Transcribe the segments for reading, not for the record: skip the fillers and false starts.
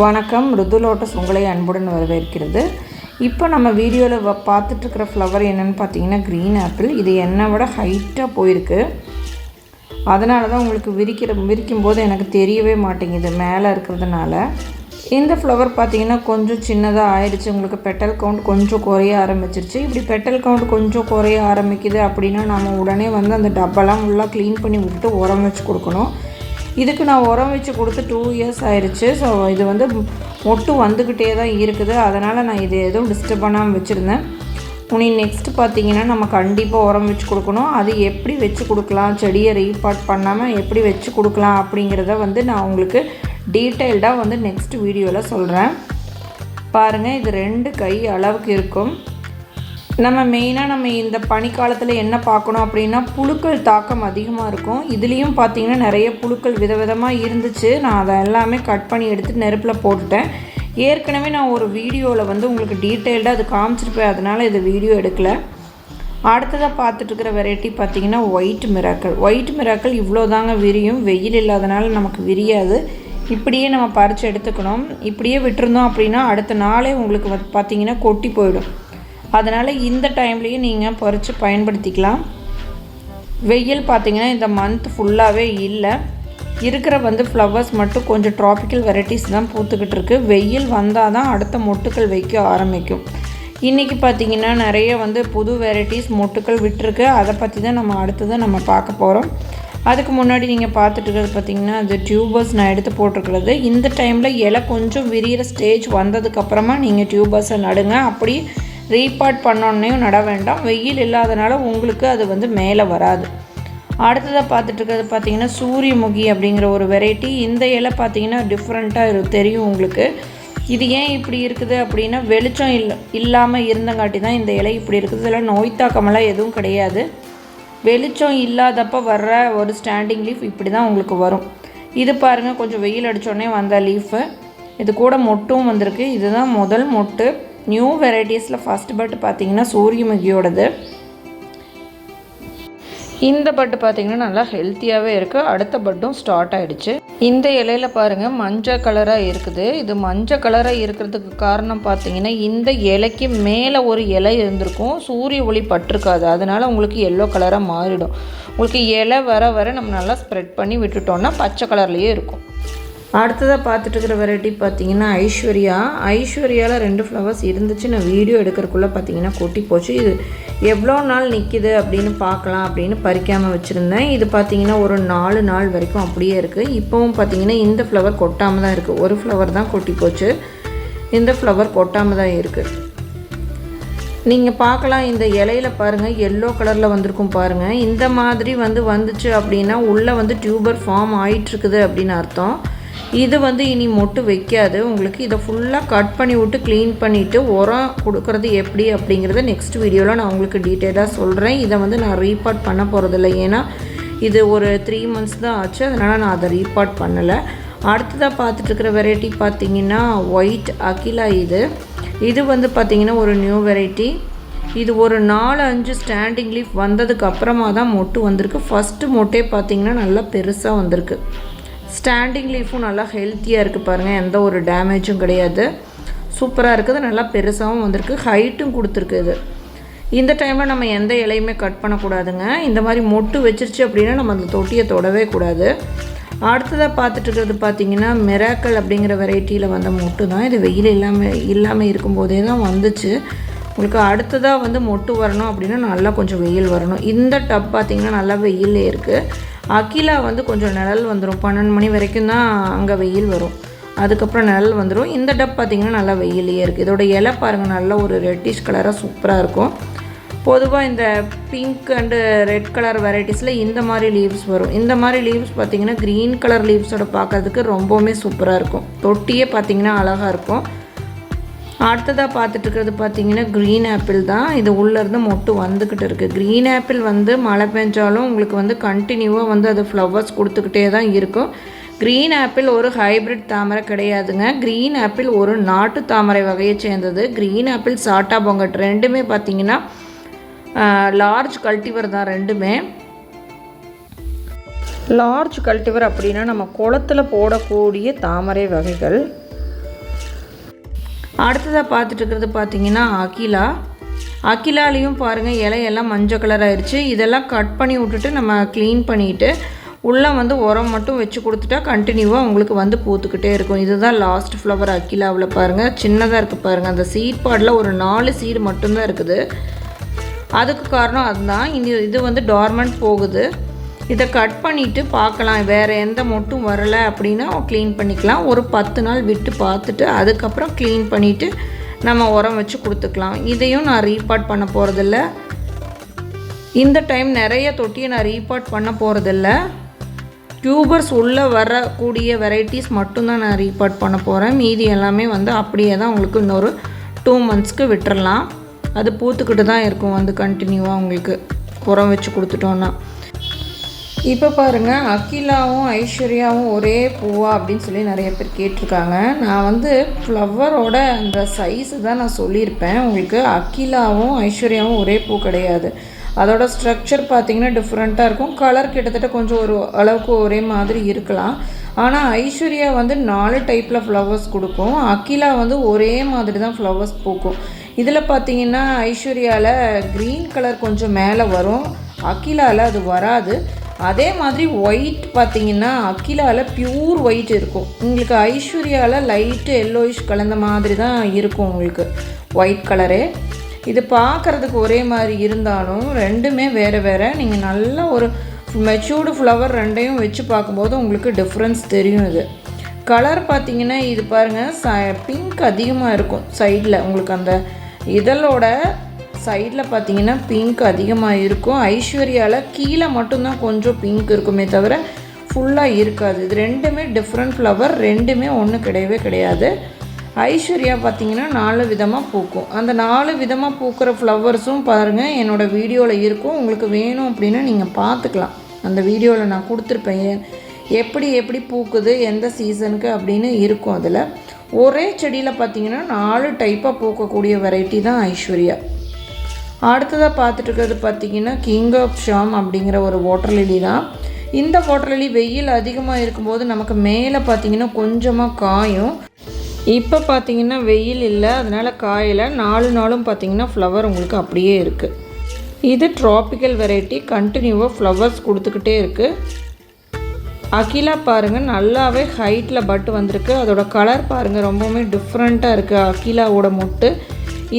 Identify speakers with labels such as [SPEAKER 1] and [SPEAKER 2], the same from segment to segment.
[SPEAKER 1] வணக்கம். ருது லோட்டஸ் உங்களை அன்புடன் வரவேற்கிறது. இப்போ நம்ம வீடியோவில் பார்த்துட்ருக்கிற ஃப்ளவர் என்னென்னு பார்த்தீங்கன்னா க்ரீன் ஆப்பிள். இது என்னை விட ஹைட்டாக போயிருக்கு. அதனால தான் உங்களுக்கு விரிக்கும்போது எனக்கு தெரியவே மாட்டேங்குது மேலே இருக்கிறதுனால. இந்த ஃப்ளவர் பார்த்திங்கன்னா கொஞ்சம் சின்னதாக ஆயிடுச்சு. உங்களுக்கு பெட்டல் கவுண்ட் கொஞ்சம் குறைய ஆரம்பிச்சிருச்சு. இப்படி பெட்டல் கவுண்ட் கொஞ்சம் குறைய ஆரம்பிக்குது அப்படின்னா நம்ம உடனே அந்த டப்பாலாம் ஃபுல்லாக க்ளீன் பண்ணி விட்டுட்டு உரம் வச்சு கொடுக்கணும். இதுக்கு நான் உரம் வச்சு கொடுத்து 2 இயர்ஸ் ஆயிடுச்சு. ஸோ இது மொட்டு வந்துக்கிட்டே தான் இருக்குது. அதனால் நான் இது எதுவும் டிஸ்டர்ப் பண்ணாமல் வச்சுருந்தேன். நெக்ஸ்ட்டு பார்த்திங்கன்னா நம்ம கண்டிப்பாக உரம் வச்சு கொடுக்கணும். அது எப்படி வச்சு கொடுக்கலாம், செடியை ரீபாட் பண்ணாமல் எப்படி வச்சு கொடுக்கலாம் அப்படிங்கிறத நான் உங்களுக்கு டீட்டெயில்டாக நெக்ஸ்ட் வீடியோவில் சொல்கிறேன். பாருங்கள், இது 2 கை அளவுக்கு இருக்கும். நம்ம மெயினாக இந்த பனிக்காலத்தில் என்ன பார்க்கணும் அப்படின்னா புழுக்கள் தாக்கம் அதிகமாக இருக்கும். இதுலேயும் பார்த்திங்கன்னா நிறைய புழுக்கள் விதவிதமாக இருந்துச்சு. நான் அதை எல்லாமே கட் பண்ணி எடுத்துகிட்டு நெருப்பில் போட்டுட்டேன். ஏற்கனவே நான் ஒரு வீடியோவில் உங்களுக்கு டீட்டெயில்டாக அது காமிச்சிருப்பேன். அதனால் இது வீடியோ எடுக்கலை. அடுத்ததாக பார்த்துட்ருக்கிற வெரைட்டி பார்த்திங்கன்னா ஒயிட் மிராக்கள் இவ்வளோ தாங்க விரியும். வெயில் இல்லாதனால நமக்கு விரியாது. இப்படியே நம்ம பறித்து எடுத்துக்கணும். இப்படியே விட்டுருந்தோம் அப்படின்னா அடுத்த நாளே உங்களுக்கு பார்த்திங்கன்னா கொட்டி போயிடும். அதனால் இந்த டைம்லேயும் நீங்கள் பறித்து பயன்படுத்திக்கலாம். வெயில் பார்த்திங்கன்னா இந்த மந்த் ஃபுல்லாகவே இல்லை. இருக்கிற ஃப்ளவர்ஸ் மட்டும் கொஞ்சம் ட்ராபிக்கல் வெரைட்டிஸ் தான் பூத்துக்கிட்டு இருக்குது. வெயில் வந்தால் தான் அடுத்த மொட்டுக்கள் வைக்க ஆரம்பிக்கும். இன்றைக்கி பார்த்திங்கன்னா நிறைய புது வெரைட்டிஸ் மொட்டுக்கள் விட்டுருக்கு. அதை பற்றி தான் நம்ம அடுத்ததான் நம்ம பார்க்க போகிறோம். அதுக்கு முன்னாடி நீங்கள் பார்த்துட்டு இருக்கிறது பார்த்திங்கன்னா அது டியூபர்ஸ் நான் எடுத்து போட்டிருக்கிறது. இந்த டைமில் இலை கொஞ்சம் விரிகிற ஸ்டேஜ் வந்ததுக்கப்புறமா நீங்கள் டியூபர்ஸை நடுங்க. அப்படி ரீபாட் பண்ணோன்னையும் நட வேண்டாம். வெயில் இல்லாதனால உங்களுக்கு அது மேலே வராது. அடுத்ததாக பார்த்துட்ருக்கிறது பார்த்திங்கன்னா சூரியமுகி அப்படிங்கிற ஒரு வெரைட்டி. இந்த இலை பார்த்திங்கன்னா டிஃப்ரெண்ட்டாக தெரியும் உங்களுக்கு. இது ஏன் இப்படி இருக்குது அப்படின்னா வெளிச்சம் இல்லாமல் இருந்தங்காட்டி தான் இந்த இலை இப்படி இருக்குது. இதெல்லாம் நோய் தாக்கமெல்லாம் எதுவும் கிடையாது. வெளிச்சம் இல்லாதப்போ வர்ற ஒரு ஸ்டாண்டிங் லீஃப் இப்படி தான் உங்களுக்கு வரும். இது பாருங்கள், கொஞ்சம் வெயில் அடித்தோடனே வந்த லீஃபு. இது கூட மொட்டும் வந்திருக்கு. இதுதான் முதல் மொட்டு. நியூ வெரைட்டிஸில் ஃபஸ்ட் பட்டு பார்த்திங்கன்னா சூரியமுகியோடது. இந்த பட்டு பார்த்திங்கன்னா நல்லா ஹெல்த்தியாகவே இருக்குது. அடுத்த பட்டும் ஸ்டார்ட் ஆகிடுச்சு. இந்த இலையில் பாருங்கள் மஞ்சள் கலராக இருக்குது. இது மஞ்சள் கலராக இருக்கிறதுக்கு காரணம் பார்த்திங்கன்னா இந்த இலைக்கு மேலே ஒரு இலை இருந்திருக்கும். சூரிய ஒளி பட்டிருக்காது. அதனால் உங்களுக்கு எல்லோ கலராக மாறிடும். உங்களுக்கு இலை வர நம்ம நல்லா ஸ்ப்ரெட் பண்ணி விட்டுட்டோன்னா பச்சை கலர்லேயே இருக்கும். அடுத்ததாக பார்த்துட்டு இருக்கிற வெரைட்டி பார்த்திங்கன்னா ஐஸ்வர்யாவில் 2 ஃப்ளவர்ஸ் இருந்துச்சு. நான் வீடியோ எடுக்கிறதுக்குள்ளே பார்த்திங்கன்னா கொட்டி போச்சு. இது எவ்வளோ நாள் நிற்கிது அப்படின்னு பார்க்கலாம் அப்படின்னு பறிக்காமல் வச்சுருந்தேன். இது பார்த்திங்கன்னா ஒரு 4 நாள் வரைக்கும் அப்படியே இருக்குது. இப்போவும் பார்த்திங்கன்னா இந்த ஃப்ளவர் கொட்டாமல் தான் இருக்குது. ஒரு ஃப்ளவர் தான் கொட்டி போச்சு. இந்த ஃப்ளவர் கொட்டாமல் தான் இருக்குது. நீங்கள் பார்க்கலாம், இந்த இலையில் பாருங்கள் எல்லோ கலரில் வந்திருக்கும் பாருங்கள். இந்த மாதிரி வந்துச்சு அப்படின்னா உள்ளே டியூபர் ஃபார்ம் ஆகிட்டுருக்குது அப்படின்னு அர்த்தம். இது இனி மொட்டு வைக்காது. உங்களுக்கு இதை ஃபுல்லாக கட் பண்ணி விட்டு க்ளீன் பண்ணிவிட்டு உரம் கொடுக்குறது எப்படி அப்படிங்கிறத நெக்ஸ்ட் வீடியோவில் நான் உங்களுக்கு டீட்டெயிலாக சொல்கிறேன். இதை நான் ரீபாட் பண்ண போகிறதில்ல. ஏன்னா இது ஒரு 3 months தான் ஆச்சு. அதனால் நான் அதை ரீபாட் பண்ணலை. அடுத்ததாக பார்த்துட்ருக்கிற வெரைட்டி பார்த்திங்கன்னா ஒயிட் அகிலா. இது பார்த்திங்கன்னா ஒரு நியூ வெரைட்டி. இது ஒரு 4-5 ஸ்டாண்டிங் லீஃப் வந்ததுக்கு அப்புறமா தான் மொட்டு வந்திருக்கு. ஃபஸ்ட்டு மொட்டே பார்த்திங்கன்னா நல்லா பெருசாக வந்திருக்கு. ஸ்டாண்டிங் லீஃபும் நல்லா ஹெல்த்தியாக இருக்குது பாருங்கள். எந்த ஒரு டேமேஜும் கிடையாது. சூப்பராக இருக்குது. நல்லா பெருசாகவும் வந்திருக்கு. ஹைட்டும் கொடுத்துருக்குது. இந்த டைமில் நம்ம எந்த இலையுமே கட் பண்ணக்கூடாதுங்க. இந்த மாதிரி மொட்டு வச்சிருச்சு அப்படின்னா நம்ம அந்த தொட்டியை தொடவே கூடாது. அடுத்ததாக பார்த்துட்டு இருக்கிறது பார்த்திங்கன்னா மிராக்கள் அப்படிங்கிற வெரைட்டியில் வந்த மொட்டு தான். இது வெயில் இல்லாமல் இருக்கும்போதே தான் வந்துச்சு. உங்களுக்கு அடுத்ததாக மொட்டு வரணும் அப்படின்னா நல்லா கொஞ்சம் வெயில் வரணும். இந்த டப் பார்த்திங்கன்னா நல்லா வெயிலே இருக்குது. அகிலா கொஞ்சம் நிழல் வந்துடும். 12 மணி வரைக்கும் தான் அங்கே வெயில் வரும். அதுக்கப்புறம் நிழல் வந்துடும். இந்த டப் பார்த்திங்கன்னா நல்லா வெயிலே இருக்குது. இதோட இலை பாருங்கள், நல்லா ஒரு ரெட்டிஷ் கலராக சூப்பராக இருக்கும். பொதுவாக இந்த பிங்க் அண்டு ரெட் கலர் வெரைட்டிஸில் இந்த மாதிரி லீவ்ஸ் வரும். இந்த மாதிரி லீவ்ஸ் பார்த்திங்கன்னா க்ரீன் கலர் லீவ்ஸோட பார்க்குறதுக்கு ரொம்பவுமே சூப்பராக இருக்கும். தொட்டியே பார்த்திங்கன்னா அழகாக இருக்கும். அடுத்ததாக பார்த்துட்ருக்கிறது பார்த்திங்கன்னா க்ரீன் ஆப்பிள் தான். இது உள்ளேருந்து மொட்டு வந்துக்கிட்டு இருக்குது. க்ரீன் ஆப்பிள் மழை பெஞ்சாலும் உங்களுக்கு கண்டினியூவாக அது ஃப்ளவர்ஸ் கொடுத்துக்கிட்டே தான் இருக்கும். க்ரீன் ஆப்பிள் ஒரு ஹைப்ரிட் தாமரை கிடையாதுங்க. க்ரீன் ஆப்பிள் ஒரு நாட்டு தாமரை வகையை சேர்ந்தது. க்ரீன் ஆப்பிள் சாட்டா பொங்கட் ரெண்டுமே பார்த்திங்கன்னா லார்ஜ் கல்டிவர் தான். ரெண்டுமே லார்ஜ் கல்டிவர் அப்படின்னா நம்ம குளத்தில் போடக்கூடிய தாமரை வகைகள். அடுத்ததாக பார்த்துட்டு இருக்கிறது பார்த்திங்கன்னா அகிலாலையும் பாருங்கள் இலையெல்லாம் மஞ்சள் கலர் ஆயிடுச்சு. இதெல்லாம் கட் பண்ணி விட்டுட்டு நம்ம க்ளீன் பண்ணிவிட்டு உள்ளே வந்து உரம் மட்டும் வச்சு கொடுத்துட்டா கண்டினியூவாக உங்களுக்கு வந்து பூத்துக்கிட்டே இருக்கும். இதுதான் லாஸ்ட் ஃப்ளவர் அகிலாவில் பாருங்கள். சின்னதாக இருக்குது பாருங்கள். அந்த சீட் பாடில் ஒரு 4 சீடு மட்டும்தான் இருக்குது. அதுக்கு காரணம் அதுதான். இது வந்து டார்மெண்ட் போகுது. இதை கட் பண்ணிவிட்டு பார்க்கலாம், வேறு எந்த மொட்டும் வரலை அப்படின்னா க்ளீன் பண்ணிக்கலாம். ஒரு 10 நாள் விட்டு பார்த்துட்டு அதுக்கப்புறம் க்ளீன் பண்ணிவிட்டு நம்ம உரம் வச்சு கொடுத்துக்கலாம். இதையும் நான் ரீபாட் பண்ண போகிறதில்ல. இந்த டைம் நிறைய தொட்டியை நான் ரீபாட் பண்ண போகிறதில்ல. டியூபர்ஸ் உள்ளே வரக்கூடிய வெரைட்டிஸ் மட்டும்தான் நான் ரீபாட் பண்ண போகிறேன். மீதி எல்லாமே வந்து அப்படியே தான் உங்களுக்கு இன்னொரு 2 மந்த்ஸ்க்கு விட்டுறலாம். அது பூத்துக்கிட்டு தான் இருக்கும் வந்து கண்டினியூவாக உங்களுக்கு உரம் வச்சு கொடுத்துட்டோன்னா. இப்போ பாருங்கள், அகிலாவும் ஐஸ்வர்யாவும் ஒரே பூவா அப்படின்னு சொல்லி நிறைய பேர் கேட்டிருக்காங்க. நான் வந்து ஃப்ளவரோட அந்த சைஸு தான் நான் சொல்லியிருப்பேன் உங்களுக்கு. அகிலாவும் ஐஸ்வர்யாவும் ஒரே பூ கிடையாது. அதோட ஸ்ட்ரக்சர் பார்த்திங்கன்னா டிஃப்ரெண்ட்டாக இருக்கும். கலர் கிட்டத்தட்ட கொஞ்சம் ஒரு அளவுக்கு ஒரே மாதிரி இருக்கலாம். ஆனால் ஐஸ்வர்யா வந்து 4 டைப்பில் ஃப்ளவர்ஸ் கொடுக்கும். அகிலா வந்து ஒரே மாதிரி தான் ஃப்ளவர்ஸ் பூக்கும். இதில் பார்த்திங்கன்னா ஐஸ்வர்யாவில் க்ரீன் கலர் கொஞ்சம் மேலே வரும், அகிலாவில் அது வராது. அதே மாதிரி ஒயிட் பார்த்திங்கன்னா அகிலாவில் பியூர் ஒயிட் இருக்கும். உங்களுக்கு ஐஸ்வர்யாவில் லைட்டு எல்லோயிஷ் கலந்த மாதிரி தான் இருக்கும் உங்களுக்கு ஒயிட் கலரே. இது பார்க்குறதுக்கு ஒரே மாதிரி இருந்தாலும் ரெண்டுமே வேறு வேறு. நீங்கள் நல்லா ஒரு மெச்சூர்டு ஃப்ளவர் ரெண்டையும் வச்சு பார்க்கும்போது உங்களுக்கு டிஃப்ரென்ஸ் தெரியும். இது கலர் பார்த்திங்கன்னா இது பாருங்கள், பிங்க் அதிகமாக இருக்கும் சைடில். உங்களுக்கு அந்த இதழோட சைடில் பார்த்திங்கன்னா பிங்க் அதிகமாக இருக்கும். ஐஸ்வர்யாவில் கீழே மட்டும்தான் கொஞ்சம் பிங்க் இருக்குமே தவிர ஃபுல்லாக இருக்காது. இது ரெண்டுமே டிஃப்ரெண்ட் ஃப்ளவர், ரெண்டுமே ஒன்று கிடையவே கிடையாது. ஐஸ்வர்யா பார்த்திங்கன்னா 4 விதமாக பூக்கும். அந்த 4 விதமாக பூக்கிற ஃப்ளவர்ஸும் பாருங்கள் என்னோடய வீடியோவில் இருக்கும். உங்களுக்கு வேணும் அப்படின்னா நீங்கள் பார்த்துக்கலாம். அந்த வீடியோவில் நான் கொடுத்துருப்பேன் எப்படி பூக்குது எந்த சீசனுக்கு அப்படின்னு இருக்கும். அதில் ஒரே செடியில் பார்த்திங்கன்னா 4 டைப்பாக பூக்கக்கூடிய வெரைட்டி தான் ஐஸ்வர்யா. அடுத்ததாக பார்த்துட்டு இருக்கிறது பார்த்திங்கன்னா கிங் ஆஃப் ஷாம் அப்படிங்கிற ஒரு வாட்டர் லிலி தான். இந்த வாட்டர் லிலி வெயில் அதிகமாக இருக்கும்போது நமக்கு மேலே பார்த்திங்கன்னா கொஞ்சமாக காயும். இப்போ பார்த்திங்கன்னா வெயில் இல்லை, அதனால் காயில் 4 நாளும் பார்த்திங்கன்னா ஃப்ளவர் உங்களுக்கு அப்படியே இருக்குது. இது ட்ராபிக்கல் வெரைட்டி, கண்டினியூவாக ஃப்ளவர்ஸ் கொடுத்துக்கிட்டே இருக்குது. அகிலா பாருங்கள் நல்லாவே ஹைட்டில் பட்டு வந்திருக்கு. அதோட கலர் பாருங்கள் ரொம்பவுமே டிஃப்ரெண்ட்டாக இருக்குது அகிலாவோட மொட்டு.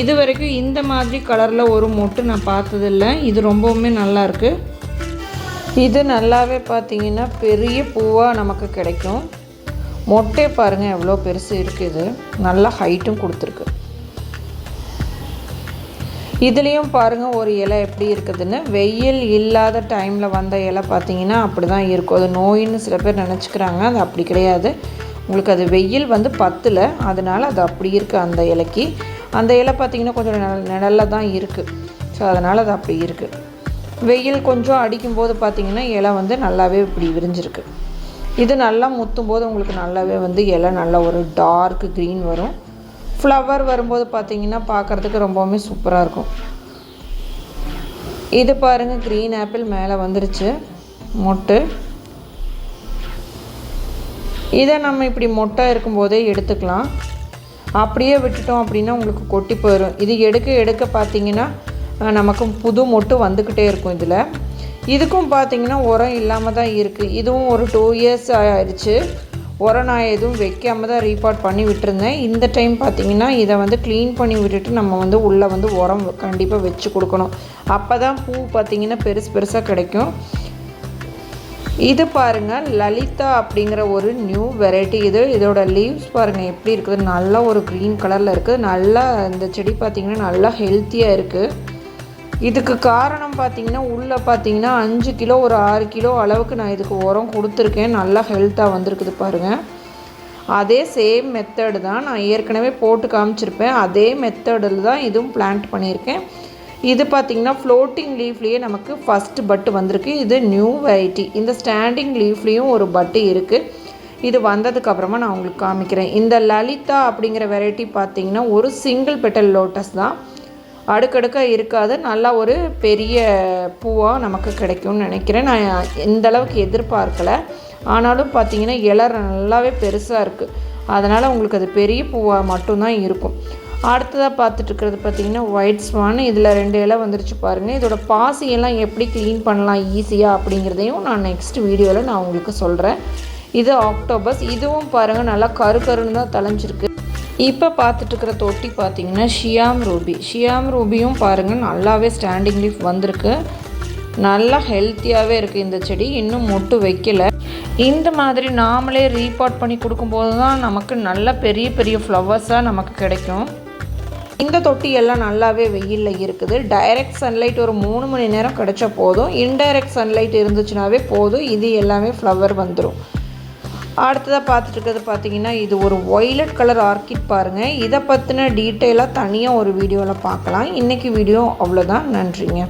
[SPEAKER 1] இது வரைக்கும் இந்த மாதிரி கலரில் ஒரு மொட்டு நான் பார்த்ததில்ல. இது ரொம்பவுமே நல்லாயிருக்கு. இது நல்லாவே பார்த்திங்கன்னா பெரிய பூவாக நமக்கு கிடைக்கும். மொட்டை பாருங்கள் எவ்வளோ பெருசு இருக்குது. இது நல்லா ஹைட்டும் கொடுத்துருக்கு. இதுலேயும் பாருங்கள் ஒரு இலை எப்படி இருக்குதுன்னு. வெயில் இல்லாத டைமில் வந்த இலை பார்த்திங்கன்னா அப்படி தான் இருக்கும். அது நோயின்னு சில பேர் நினச்சிக்கிறாங்க. அது அப்படி கிடையாது. உங்களுக்கு அது வெயில் வந்து பத்தலை, அதனால் அது அப்படி இருக்குது. அந்த இலைக்கு அந்த இலை பார்த்திங்கன்னா கொஞ்சம் நிழலில் தான் இருக்குது. ஸோ அதனால் அது அப்படி இருக்குது. வெயில் கொஞ்சம் அடிக்கும்போது பார்த்திங்கன்னா இலை வந்து நல்லாவே இப்படி விரிஞ்சிருக்கு. இது நல்லா முத்தும் போது உங்களுக்கு நல்லாவே வந்து இலை நல்லா ஒரு டார்க் க்ரீன் வரும். ஃப்ளவர் வரும்போது பார்த்திங்கன்னா பார்க்குறதுக்கு ரொம்பவுமே சூப்பராக இருக்கும். இது பாருங்கள் க்ரீன் ஆப்பிள் மேலே வந்துருச்சு மொட்டு. இதை நம்ம இப்படி மொட்டை இருக்கும்போதே எடுத்துக்கலாம். அப்படியே விட்டுட்டோம் அப்படின்னா உங்களுக்கு கொட்டி போயிடும். இது எடுக்க பார்த்திங்கன்னா நமக்கு புது மொட்டு வந்துக்கிட்டே இருக்கும். இதுக்கும் பார்த்திங்கன்னா உரம் இல்லாமல் தான் இருக்குது. இதுவும் ஒரு 2 இயர்ஸ் ஆயிடுச்சு. உரம் நான் எதுவும் வைக்காமல் தான் ரீபாட் பண்ணி விட்டுருந்தேன். இந்த டைம் பார்த்திங்கன்னா இதை வந்து க்ளீன் பண்ணி விட்டுட்டு நம்ம வந்து உள்ளே வந்து உரம் கண்டிப்பாக வச்சு கொடுக்கணும். அப்போ தான் பூ பார்த்திங்கன்னா பெருசாக கிடைக்கும். இது பாருங்கள் லலிதா அப்படிங்கிற ஒரு நியூ வெரைட்டி. இதோட லீவ்ஸ் பாருங்கள் எப்படி இருக்குது. நல்லா ஒரு க்ரீன் கலரில் இருக்குது. நல்லா இந்த செடி பார்த்திங்கன்னா நல்லா ஹெல்த்தியாக இருக்குது. இதுக்கு காரணம் பார்த்திங்கன்னா உள்ளே பார்த்திங்கன்னா 5 கிலோ ஒரு 6 கிலோ அளவுக்கு நான் இதுக்கு உரம் கொடுத்துருக்கேன். நல்லா ஹெல்த்தாக வந்திருக்குது பாருங்கள். அதே சேம் மெத்தடு தான் நான் ஏற்கனவே போட்டு காமிச்சிருப்பேன். அதே மெத்தடில் தான் இதுவும் பிளான்ட் பண்ணியிருக்கேன். இது பார்த்திங்கன்னா ஃப்ளோட்டிங் லீஃப்லேயே நமக்கு ஃபஸ்ட்டு பட்டு வந்திருக்கு. இது நியூ வெரைட்டி. இந்த ஸ்டாண்டிங் லீஃப்லேயும் ஒரு பட்டு இருக்குது. இது வந்ததுக்கப்புறமா நான் உங்களுக்கு காமிக்கிறேன். இந்த லலிதா அப்படிங்கிற வெரைட்டி பார்த்திங்கன்னா ஒரு சிங்கிள் பெட்டல் லோட்டஸ் தான், அடுக்கடுக்காக இருக்காது. நல்லா ஒரு பெரிய பூவாக நமக்கு கிடைக்கும்னு நினைக்கிறேன். நான் இந்த அளவுக்கு எதிர்பார்க்கலை. ஆனாலும் பார்த்திங்கன்னா இலை நல்லாவே பெருசாக இருக்குது. அதனால் உங்களுக்கு அது பெரிய பூவாக மட்டும்தான் இருக்கும். அடுத்ததாக பார்த்துட்ருக்கிறது பார்த்திங்கன்னா ஒயிட் ஸ்வான். இதில் 2 இலை வந்துருச்சு பாருங்கள். இதோட பாசியெல்லாம் எப்படி க்ளீன் பண்ணலாம் ஈஸியாக அப்படிங்கிறதையும் நான் நெக்ஸ்ட் வீடியோவில் நான் உங்களுக்கு சொல்கிறேன். இது ஆக்டோபஸ். இதுவும் பாருங்கள் நல்லா கருன்னு தான் தலைஞ்சிருக்கு. இப்போ பார்த்துட்ருக்கிற தொட்டி பார்த்திங்கன்னா ஷியாம் ரூபி. ஷியாம் ரூபியும் பாருங்கள் நல்லாவே ஸ்டாண்டிங் லீஃப் வந்திருக்கு. நல்லா ஹெல்த்தியாகவே இருக்குது இந்த செடி. இன்னும் மொட்டு வைக்கலை. இந்த மாதிரி நாமளே ரீபாட் பண்ணி கொடுக்கும்போது தான் நமக்கு நல்ல பெரிய பெரிய ஃப்ளவர்ஸாக நமக்கு கிடைக்கும். இந்த தொட்டி எல்லாம் நல்லாவே வெயிலில் இருக்குது. டைரக்ட் சன்லைட் ஒரு 3 மணி நேரம் கிடைச்சா போதும். இன்டைரக்ட் சன்லைட் இருந்துச்சுனாவே போதும், இது எல்லாமே ஃப்ளவர் வந்துடும். அடுத்ததாக பார்த்துட்டு பார்த்திங்கன்னா இது ஒரு ஒய்லட் கலர் ஆர்கிட் பாருங்கள். இதை பற்றின டீட்டெயிலாக தனியாக ஒரு வீடியோவில் பார்க்கலாம். இன்றைக்கி வீடியோ அவ்வளோதான். நன்றிங்க.